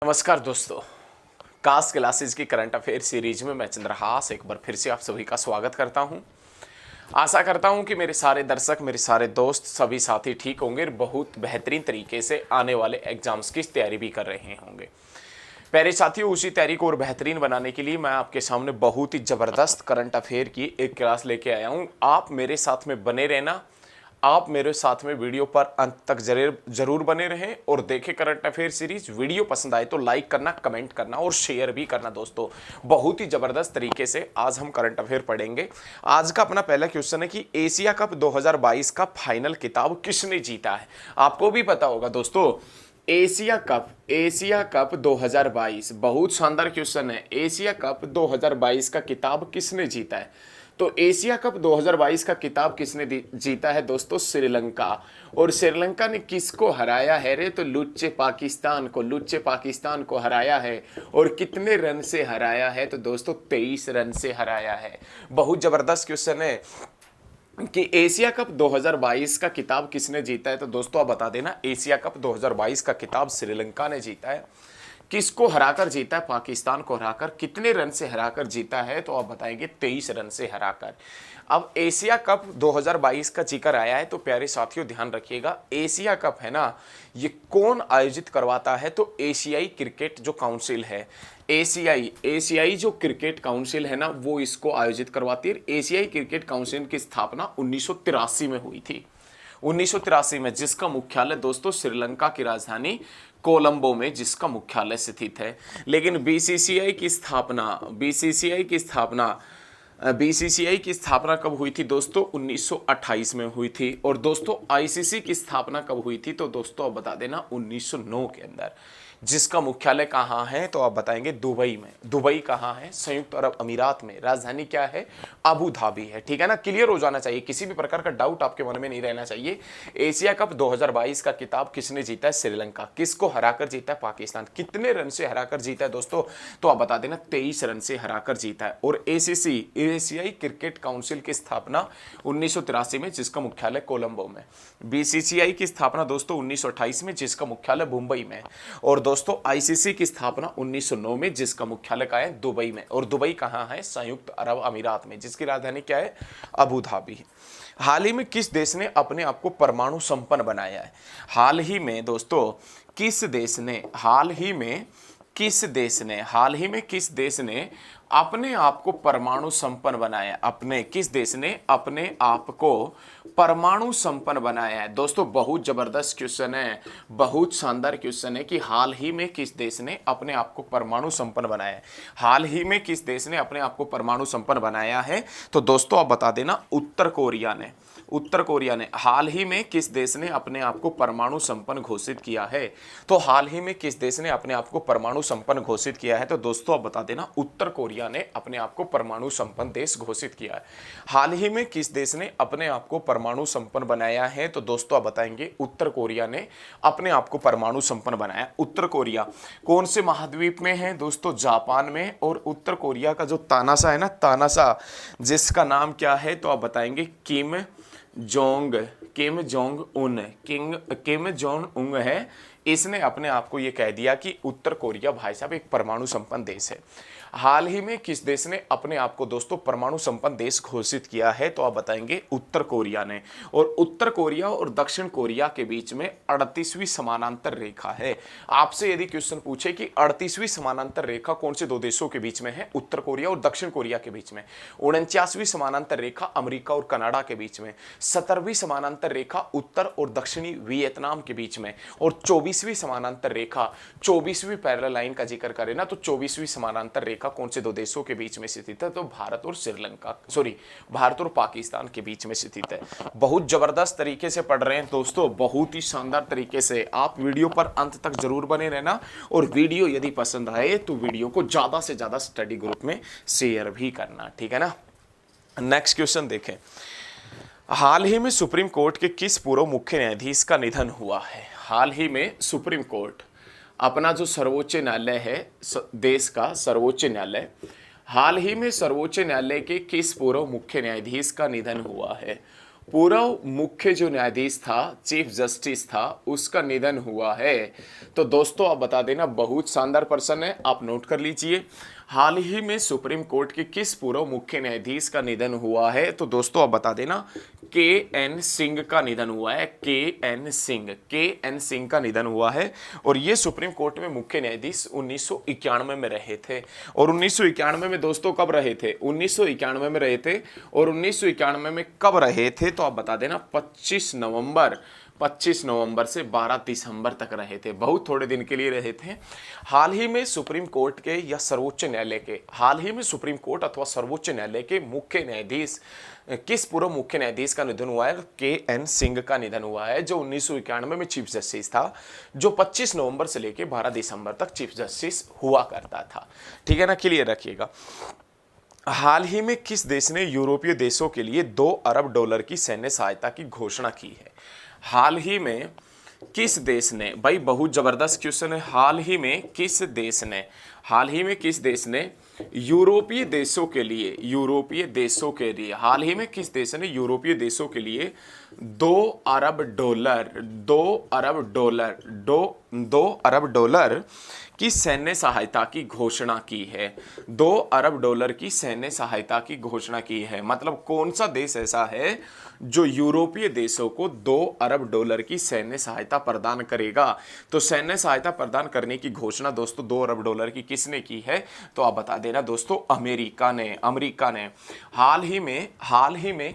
नमस्कार दोस्तों। Cast classes की करंट अफेयर सीरीज में मैं चंद्रहास एक बार फिर से आप सभी का स्वागत करता हूं। आशा करता हूं कि मेरे सारे दर्शक, मेरे सारे दोस्त, सभी साथी ठीक होंगे और बहुत बेहतरीन तरीके से आने वाले एग्जाम्स की तैयारी भी कर रहे होंगे। प्यारे साथियों, उसी तैयारी को और बेहतरीन बनाने के लिए मैं आपके सामने बहुत ही ज़बरदस्त करंट अफेयर की एक क्लास लेके आया हूँ। आप मेरे साथ में बने रहना, आप मेरे साथ में वीडियो पर अंत तक जरूर बने रहें और देखें करंट अफेयर सीरीज। वीडियो पसंद आए तो लाइक करना, कमेंट करना और शेयर भी करना। दोस्तों, बहुत ही ज़बरदस्त तरीके से आज हम करंट अफेयर पढ़ेंगे। आज का अपना पहला क्वेश्चन है कि एशिया कप 2022 का फाइनल खिताब किसने जीता है। आपको भी पता होगा दोस्तों, एशिया कप 2022 बहुत शानदार क्वेश्चन है। एशिया कप 2022 का खिताब किसने जीता है? तो एशिया कप 2022 का खिताब किसने जीता है दोस्तों? श्रीलंका। और श्रीलंका ने किसको हराया है रे? तो लुच्चे पाकिस्तान को हराया है। और कितने रन से हराया है? तो दोस्तों 23 रन से हराया है। बहुत जबरदस्त क्वेश्चन है कि एशिया कप 2022 का खिताब किसने जीता है। तो दोस्तों आप बता देना, एशिया कप 2022 का खिताब श्रीलंका ने जीता है। किसको हराकर जीता है? पाकिस्तान को हराकर। कितने रन से हराकर जीता है? तो आप बताएंगे 23 रन से हराकर। अब एशिया कप 2022 का जिक्र आया है तो प्यारे साथियों ध्यान रखिएगा, एशिया कप है ना, ये कौन आयोजित करवाता है? तो एशियाई क्रिकेट जो काउंसिल है, एशियाई जो क्रिकेट काउंसिल है ना, वो इसको आयोजित करवाती है। एशियाई क्रिकेट काउंसिल की स्थापना 1983 में हुई थी। 1983 में, जिसका मुख्यालय दोस्तों श्रीलंका की राजधानी कोलंबो में, जिसका मुख्यालय स्थित है। लेकिन बीसीसीआई की स्थापना कब हुई थी दोस्तों? 1928 में हुई थी। और दोस्तों आईसीसी की स्थापना कब हुई थी? तो दोस्तों आप बता देना 1909 के अंदर। जिसका मुख्यालय कहाँ है? तो आप बताएंगे दुबई में। दुबई कहाँ है? संयुक्त अरब अमीरात में। राजधानी क्या है? अबू धाबी है। ठीक है ना, क्लियर हो जाना चाहिए, किसी भी प्रकार का डाउट आपके मन में नहीं रहना चाहिए। एशिया कप 2022 का खिताब किसने जीता है? श्रीलंका। किसको हराकर जीता है? पाकिस्तान। कितने रन से हराकर जीता है दोस्तों? तो आप बता देना 23 रन से हराकर जीता है। और एशियाई क्रिकेट काउंसिल की स्थापना 1983 में, जिसका मुख्यालय कोलंबो में। बीसीसीआई की स्थापना दोस्तों 1928 में, जिसका मुख्यालय मुंबई में। और दोस्तों आईसीसी की स्थापना 1909 में, जिसका मुख्यालय कहाँ है? दुबई में। और दुबई कहाँ है? संयुक्त अरब अमीरात में, जिसकी राजधानी क्या है? Abu Dhabi. हाल ही में किस देश ने अपने आप को परमाणु संपन्न बनाया है? हाल ही में दोस्तों किस देश ने किस देश ने अपने आप को परमाणु संपन्न बनाया? किस देश ने अपने आप को परमाणु संपन्न बनाया है? दोस्तों बहुत जबरदस्त क्वेश्चन है, बहुत शानदार क्वेश्चन है कि हाल ही में किस देश ने अपने आप को परमाणु संपन्न बनाया है? हाल ही में किस देश ने अपने आप को परमाणु संपन्न बनाया है? तो दोस्तों आप बता देना, उत्तर कोरिया ने। हाल ही में किस देश ने अपने आप को परमाणु संपन्न घोषित किया है? तो हाल ही में किस देश ने अपने आप को परमाणु संपन्न घोषित किया है? तो दोस्तों आप बता देना, उत्तर कोरिया ने अपने आप को परमाणु संपन्न देश घोषित किया है। हाल ही में किस देश ने अपने आप को परमाणु संपन्न बनाया है? तो दोस्तों आप बताएंगे, उत्तर कोरिया ने अपने आप को परमाणु संपन्न बनाया। उत्तर कोरिया कौन से महाद्वीप में है दोस्तों? जापान में। और उत्तर कोरिया का जो तानासा है ना, तानासा, जिसका नाम क्या है? तो आप बताएंगे किम जोंग उन है। इसने अपने आप को ये कह दिया कि उत्तर कोरिया भाई साहब एक परमाणु संपन्न देश है। हाल ही में किस देश ने अपने आप को दोस्तों परमाणु संपन्न देश घोषित किया है? तो आप बताएंगे, उत्तर कोरिया ने। और उत्तर कोरिया और दक्षिण कोरिया के बीच में 38वीं समानांतर रेखा है। आपसे यदि क्वेश्चन पूछे कि 38वीं समानांतर रेखा कौन से दो देशों के बीच में है? उत्तर कोरिया और दक्षिण कोरिया के बीच में। 49वीं समानांतर रेखा अमेरिका और कनाडा के बीच में। 17वीं समानांतर रेखा उत्तर और दक्षिणी वियतनाम के बीच में। और 24वीं समानांतर रेखा, 24वीं पैरेलल लाइन का जिक्र करें ना, तो 24वीं समानांतर रेखा कौन से दो देशों के बीच में स्थित है? तो भारत और पाकिस्तान के बीच में स्थित है। बहुत जबरदस्त तरीके से पढ़ रहे हैं दोस्तों, बहुत ही शानदार तरीके से। आप वीडियो पर अंत तक जरूर बने रहना। और वीडियो यदि पसंद आए तो वीडियो को ज्यादा से ज्यादा स्टडी ग्रुप में शेयर भी करना, ठीक है ना। नेक्स्ट क्वेश्चन देखें, हाल ही में सुप्रीम कोर्ट के किस पूर्व मुख्य न्यायाधीश का निधन हुआ है? हाल ही में सुप्रीम कोर्ट, अपना जो सर्वोच्च न्यायालय है, देश का सर्वोच्च न्यायालय, हाल ही में सर्वोच्च न्यायालय के किस पूर्व मुख्य न्यायाधीश का निधन हुआ है? पूर्व मुख्य जो न्यायाधीश था, चीफ जस्टिस था, उसका निधन हुआ है। तो दोस्तों आप बता देना, बहुत शानदार प्रश्न है, आप नोट कर लीजिए। हाल ही में सुप्रीम कोर्ट के किस पूर्व मुख्य न्यायाधीश का निधन हुआ है? तो दोस्तों आप बता देना, के एन सिंह का निधन हुआ है। के एन सिंह का निधन हुआ है। और ये सुप्रीम कोर्ट में मुख्य न्यायाधीश 1991 में रहे थे। और 1991 में दोस्तों कब रहे थे? 1991 में रहे थे। और 1991 में कब रहे थे? तो आप बता देना 25 नवंबर से 12 दिसंबर तक रहे थे। बहुत थोड़े दिन के लिए रहे थे। हाल ही में सुप्रीम कोर्ट के या सर्वोच्च न्यायालय के, हाल ही में सुप्रीम कोर्ट अथवा सर्वोच्च न्यायालय के मुख्य न्यायाधीश, किस पूर्व मुख्य न्यायाधीश का निधन हुआ है? के एन सिंह का निधन हुआ है, जो 1991 में चीफ जस्टिस था, जो 25 नवंबर से लेकर 12 दिसंबर तक चीफ जस्टिस हुआ करता था। ठीक है ना, क्लियर रखिएगा। हाल ही में किस देश ने यूरोपीय देशों के लिए $2 अरब की सैन्य सहायता की घोषणा की है? हाल ही में किस देश ने, भाई बहुत जबरदस्त क्वेश्चन है, हाल ही में किस देश ने यूरोपीय देशों के लिए, हाल ही में किस देश ने यूरोपीय देशों के लिए $2 अरब की सैन्य सहायता की घोषणा की है? $2 अरब की सैन्य सहायता की घोषणा की है। मतलब कौन सा देश ऐसा है जो यूरोपीय देशों को $2 अरब की सैन्य सहायता प्रदान करेगा? तो सैन्य सहायता प्रदान करने की घोषणा दोस्तों $2 अरब की किसने की है? तो आप बता देना दोस्तों, अमेरिका ने। हाल ही में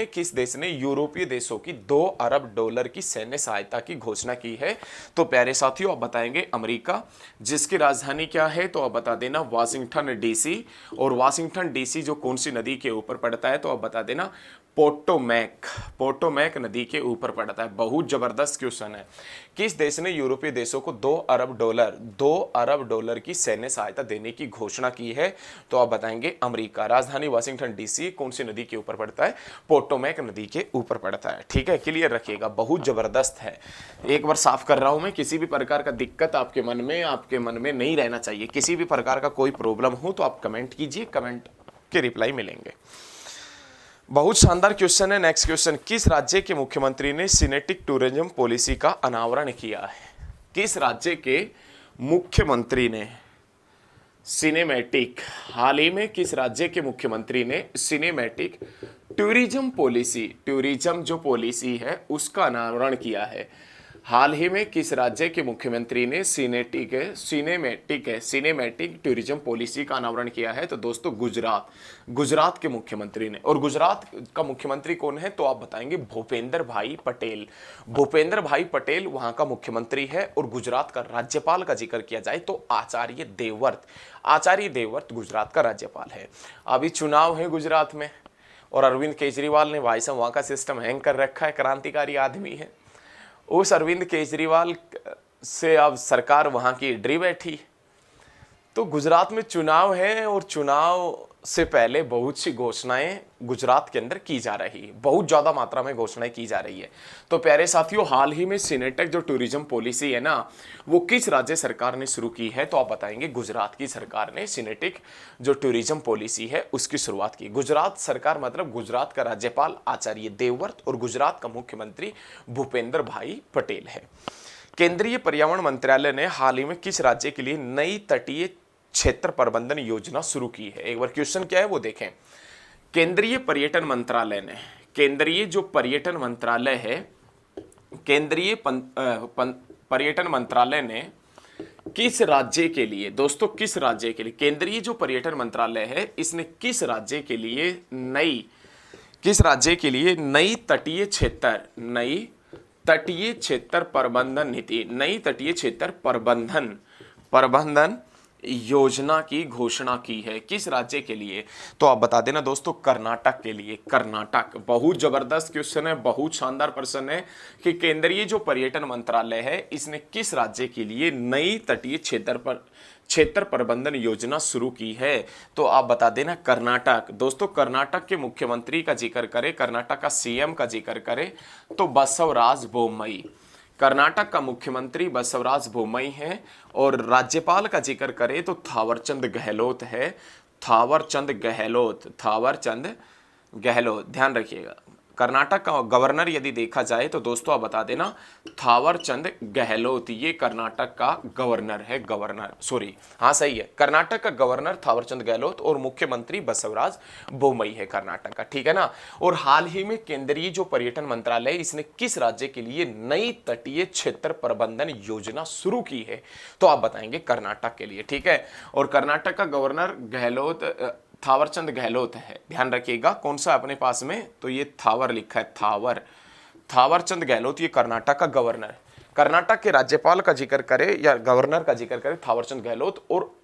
किस देश ने यूरोपीय देशों की $2 अरब की सैन्य सहायता की घोषणा की है? तो प्यारे साथियों आप बताएंगे अमेरिका, जिसकी राजधानी क्या है? तो आप बता देना वाशिंगटन डीसी। और वाशिंगटन डीसी जो कौन सी नदी के ऊपर पड़ता है? तो आप बता देना पोटोमैक नदी के ऊपर पड़ता है। बहुत जबरदस्त क्वेश्चन है। किस देश ने यूरोपीय देशों को $2 अरब की सैन्य सहायता देने की घोषणा की है? तो आप बताएंगे अमेरिका। राजधानी वाशिंगटन डीसी कौन सी नदी के ऊपर पड़ता है? पोटोमैक नदी के ऊपर पड़ता है। ठीक है, क्लियर रखिएगा, बहुत जबरदस्त है। एक बार साफ कर रहा हूं मैं, किसी भी प्रकार का दिक्कत आपके मन में नहीं रहना चाहिए। किसी भी प्रकार का कोई प्रॉब्लम हो तो आप कमेंट कीजिए, कमेंट के रिप्लाई मिलेंगे। बहुत शानदार क्वेश्चन है। नेक्स्ट क्वेश्चन, किस राज्य के मुख्यमंत्री ने सिनेटिक टूरिज्म पॉलिसी का अनावरण किया है? किस राज्य के मुख्यमंत्री ने सिनेमैटिक, हाल ही में किस राज्य के मुख्यमंत्री ने सिनेमैटिक टूरिज्म जो पॉलिसी है उसका अनावरण किया है? हाल ही में किस राज्य के मुख्यमंत्री ने सिनेमैटिक टूरिज्म पॉलिसी का अनावरण किया है? तो दोस्तों गुजरात के मुख्यमंत्री ने। और गुजरात का मुख्यमंत्री कौन है? तो आप बताएंगे भूपेंद्र भाई पटेल वहां का मुख्यमंत्री है। और गुजरात का राज्यपाल का जिक्र किया जाए तो आचार्य देवव्रत गुजरात का राज्यपाल है। अभी चुनाव है गुजरात में और अरविंद केजरीवाल ने, भाई साहब वहां का सिस्टम हैंग कर रखा है, क्रांतिकारी आदमी है। उस अरविंद केजरीवाल से अब सरकार वहां की डरी बैठी। तो गुजरात में चुनाव है और चुनाव से पहले बहुत सी घोषणाएं गुजरात के अंदर की जा रही है, बहुत ज्यादा मात्रा में घोषणाएं की जा रही है। तो प्यारे साथियों, हाल ही में सिनेटेक जो टूरिज्म पॉलिसी है ना, वो किस राज्य सरकार ने शुरू की है? तो आप बताएंगे गुजरात की सरकार ने सिनेटेक जो टूरिज्म पॉलिसी है उसकी शुरुआत की। गुजरात सरकार मतलब गुजरात का राज्यपाल आचार्य देवव्रत और गुजरात का मुख्यमंत्री भूपेंद्र भाई पटेल है। केंद्रीय पर्यावरण मंत्रालय ने हाल ही में किस राज्य के लिए नई तटीय क्षेत्र प्रबंधन योजना शुरू की है? एक बार क्वेश्चन क्या है वो देखें। केंद्रीय पर्यटन मंत्रालय ने, पर्यटन मंत्रालय ने किस राज्य के लिए, दोस्तों किस राज्य के लिए, केंद्रीय जो पर्यटन मंत्रालय है इसने किस राज्य के लिए नई तटीय क्षेत्र प्रबंधन नीति, नई तटीय क्षेत्र प्रबंधन योजना की घोषणा की है? किस राज्य के लिए? तो आप बता देना दोस्तों कर्नाटक के लिए। कर्नाटक, बहुत जबरदस्त क्वेश्चन है, बहुत शानदार प्रश्न है कि केंद्रीय जो पर्यटन मंत्रालय है इसने किस राज्य के लिए नई तटीय क्षेत्र प्रबंधन योजना शुरू की है? तो आप बता देना कर्नाटक। दोस्तों कर्नाटक के मुख्यमंत्री का जिक्र करें, कर्नाटक का सीएम का जिक्र करें तो बसवराज बोम्मई, कर्नाटक का मुख्यमंत्री बसवराज बोम्मई है। और राज्यपाल का जिक्र करें तो थावरचंद गहलोत है। थावरचंद गहलोत, ध्यान रखिएगा। कर्नाटक का गवर्नर यदि देखा जाए तो दोस्तों आप बता देना थावर चंद गहलोत, ये कर्नाटक का गवर्नर है, गवर्नर, सॉरी, हाँ सही है, कर्नाटक का गवर्नर थावर चंद गहलोत और मुख्यमंत्री बसवराज बोमई है कर्नाटक का, ठीक है ना। और हाल ही में केंद्रीय जो पर्यटन मंत्रालय, इसने किस राज्य के लिए नई तटीय क्षेत्र प्रबंधन योजना शुरू की है, तो आप बताएंगे कर्नाटक के लिए, ठीक है। और कर्नाटक का गवर्नर गहलोत, थावरचंद गहलोत है, ध्यान रखिएगा। कौन सा अपने पास में, तो ये थावर लिखा है, थावरचंद गहलोत, ये कर्नाटक का गवर्नर। कर्नाटक के राज्यपाल का जिक्र करे या गवर्नर का जिक्र करे थावरचंद गहलोत, और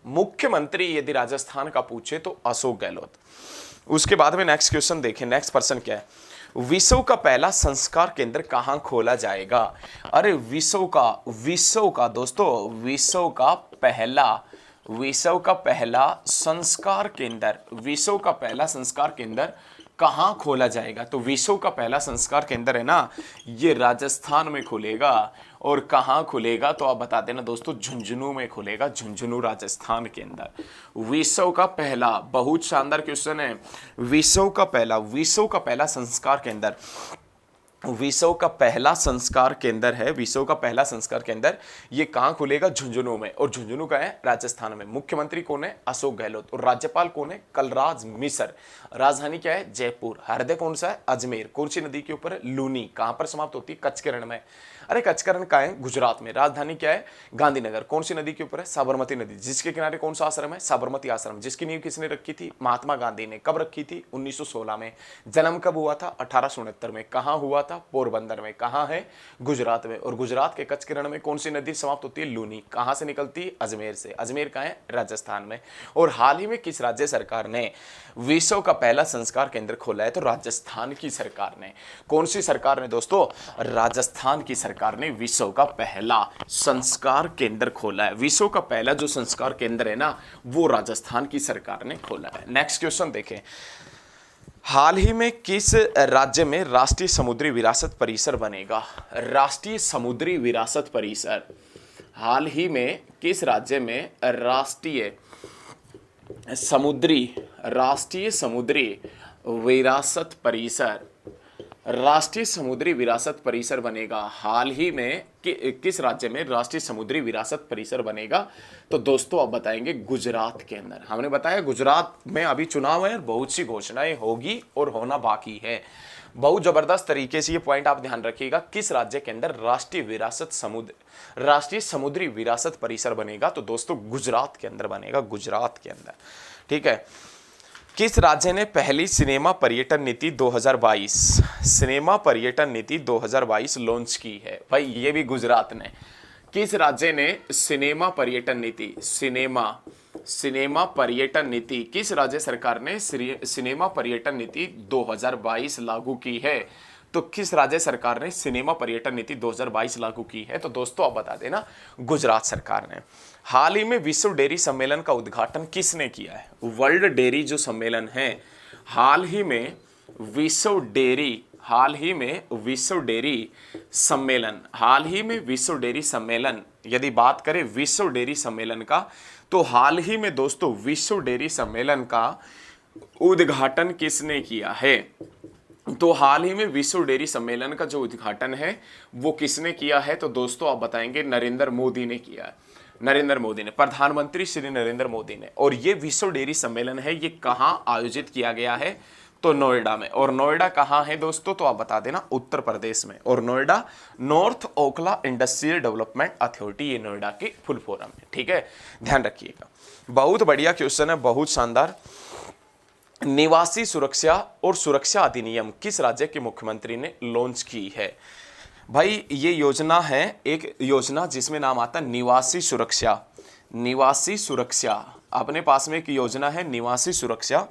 मुख्यमंत्री यदि राजस्थान का पूछे तो अशोक गहलोत। उसके बाद में नेक्स्ट क्वेश्चन देखें, नेक्स्ट पर्सन क्या है। विश्व का पहला संस्कार केंद्र कहां खोला जाएगा? अरे विश्व का दोस्तों, विश्व का पहला संस्कार केंद्र कहां खोला जाएगा? तो विश्व का पहला संस्कार केंद्र है ना, ये राजस्थान में खुलेगा। और कहां खुलेगा तो आप बता देना दोस्तों, झुंझुनू में खुलेगा, झुंझुनू राजस्थान के अंदर। विश्व का पहला, बहुत शानदार क्वेश्चन है, विश्व का पहला संस्कार केंद्र, विश्व का पहला संस्कार केंद्र है, विश्व का पहला संस्कार केंद्र, ये कहां खुलेगा? झुंझुनू में। और झुंझुनू का है राजस्थान में। मुख्यमंत्री कौन है? अशोक गहलोत। और राज्यपाल कौन है? कलराज मिश्र। राजधानी क्या है? जयपुर। हृदय कौन सा है? अजमेर। कौन सी नदी के ऊपर? लूनी। कहां पर समाप्त होती है? कच्छ के रण में। अरे कच्छ का रण कहां है? गुजरात में। राजधानी क्या है? गांधीनगर। कौन सी नदी के ऊपर है? साबरमती नदी। जिसके किनारे कौन सा आश्रम है? साबरमती आश्रम। जिसकी नींव किसने रखी थी? महात्मा गांधी ने। कब रखी थी? 1916 में। जन्म कब हुआ था? 1869 में। कहां हुआ था? पोरबंदर में। कहां है? गुजरात में। और गुजरात के कच्छ के रण में कौन सी नदी समाप्त होती है? लूनी। कहां से निकलती है? अजमेर से। अजमेर कहां है? राजस्थान में। और हाल ही में किस राज्य सरकार ने विश्व का पहला संस्कार केंद्र खोला है? तो राजस्थान की सरकार ने। कौन सी सरकार ने दोस्तों? राजस्थान की सरकार ने विश्व का पहला संस्कार केंद्र खोला है। विश्व का पहला जो संस्कार केंद्र है ना, वो राजस्थान की सरकार ने खोला है। नेक्स्ट क्वेश्चन देखें, हाल ही में किस राज्य में राष्ट्रीय समुद्री विरासत परिसर बनेगा? राष्ट्रीय समुद्री विरासत परिसर, हाल ही में किस राज्य में राष्ट्रीय समुद्री विरासत परिसर बनेगा? हाल ही में किस राज्य में राष्ट्रीय समुद्री विरासत परिसर बनेगा? तो दोस्तों आप बताएंगे गुजरात के अंदर। हमने बताया गुजरात में अभी चुनाव है, बहुत सी घोषणाएं होगी और होना बाकी है। बहुत जबरदस्त तरीके से ये पॉइंट आप ध्यान रखिएगा, किस राज्य के अंदर राष्ट्रीय समुद्री विरासत परिसर बनेगा? तो दोस्तों गुजरात के अंदर बनेगा, गुजरात के अंदर, ठीक है। किस राज्य ने पहली सिनेमा पर्यटन नीति 2022 लॉन्च की है? भाई ये भी गुजरात ने। किस राज्य ने सिनेमा पर्यटन नीति, किस राज्य सरकार ने सिनेमा पर्यटन नीति 2022 लागू की है? तो किस राज्य सरकार ने सिनेमा पर्यटन नीति 2022 लागू की है? तो दोस्तों आप बता देना, गुजरात सरकार ने। हाल ही में विश्व डेयरी सम्मेलन का उद्घाटन किसने किया है? वर्ल्ड डेयरी जो सम्मेलन है, हाल ही में विश्व डेयरी सम्मेलन, यदि बात करें विश्व डेयरी सम्मेलन का, तो हाल ही में दोस्तों विश्व डेयरी सम्मेलन का उद्घाटन किसने किया है? तो हाल ही में विश्व डेयरी सम्मेलन का जो उद्घाटन है वो किसने किया है? तो दोस्तों आप बताएंगे नरेंद्र मोदी ने किया है। प्रधानमंत्री श्री नरेंद्र मोदी ने। और ये विश्व डेयरी सम्मेलन है, ये कहां आयोजित किया गया है? तो नोएडा में। और नोएडा कहां है दोस्तों? तो आप बता देना उत्तर प्रदेश में। और Noida north Okhla industrial development authority, ये नोएडा की फुल फॉर्म है, ठीक है, ध्यान रखिएगा। बहुत बढ़िया क्वेश्चन है, बहुत शानदार। निवासी सुरक्षा और सुरक्षा अधिनियम किस राज्य के मुख्यमंत्री ने लॉन्च की है? भाई ये योजना है, एक योजना जिसमें नाम आता है निवासी सुरक्षा। अपने पास में एक योजना है निवासी सुरक्षा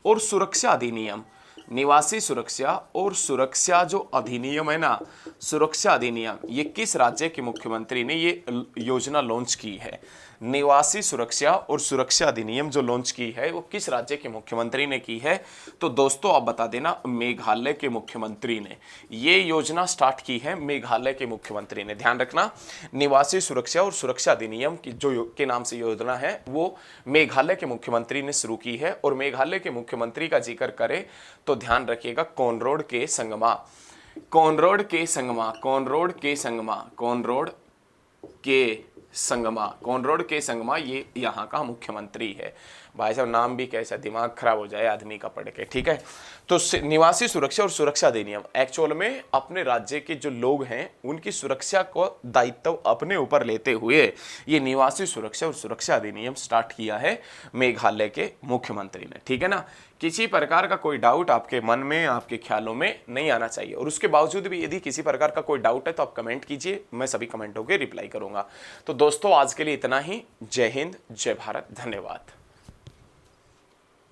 और सुरक्षा अधिनियम। निवासी सुरक्षा और सुरक्षा जो अधिनियम है ना, सुरक्षा अधिनियम, ये किस राज्य के मुख्यमंत्री ने ये योजना लॉन्च की है? निवासी सुरक्षा और सुरक्षा अधिनियम जो लॉन्च की है वो किस राज्य के मुख्यमंत्री ने की है? तो दोस्तों आप बता देना, मेघालय के मुख्यमंत्री ने ये योजना स्टार्ट की है। मेघालय के मुख्यमंत्री ने, ध्यान रखना, निवासी सुरक्षा और सुरक्षा अधिनियम की जो के नाम से योजना है वो मेघालय के मुख्यमंत्री ने शुरू की है। और मेघालय के मुख्यमंत्री का जिक्र करें तो ध्यान रखिएगा, कॉनरैड के संगमा, कॉनरैड के संगमा, कॉनरैड के संगमा, कॉनरैड के संगमा, कॉनरैड के संगमा ये यहाँ का मुख्यमंत्री है। भाई साहब नाम भी कैसा, दिमाग खराब हो जाए आदमी का पढ़ के, ठीक है। तो निवासी सुरक्षा और सुरक्षा अधिनियम एक्चुअल में अपने राज्य के जो लोग हैं उनकी सुरक्षा को दायित्व अपने ऊपर लेते हुए ये निवासी सुरक्षा और सुरक्षा अधिनियम स्टार्ट किया है मेघालय के मुख्यमंत्री ने, ठीक है ना। किसी प्रकार का कोई डाउट आपके मन में, आपके ख्यालों में नहीं आना चाहिए। और उसके बावजूद भी यदि किसी प्रकार का कोई डाउट है तो आप कमेंट कीजिए, मैं सभी कमेंटों के रिप्लाई करूंगा। तो दोस्तों आज के लिए इतना ही। जय हिंद, जय भारत, धन्यवाद।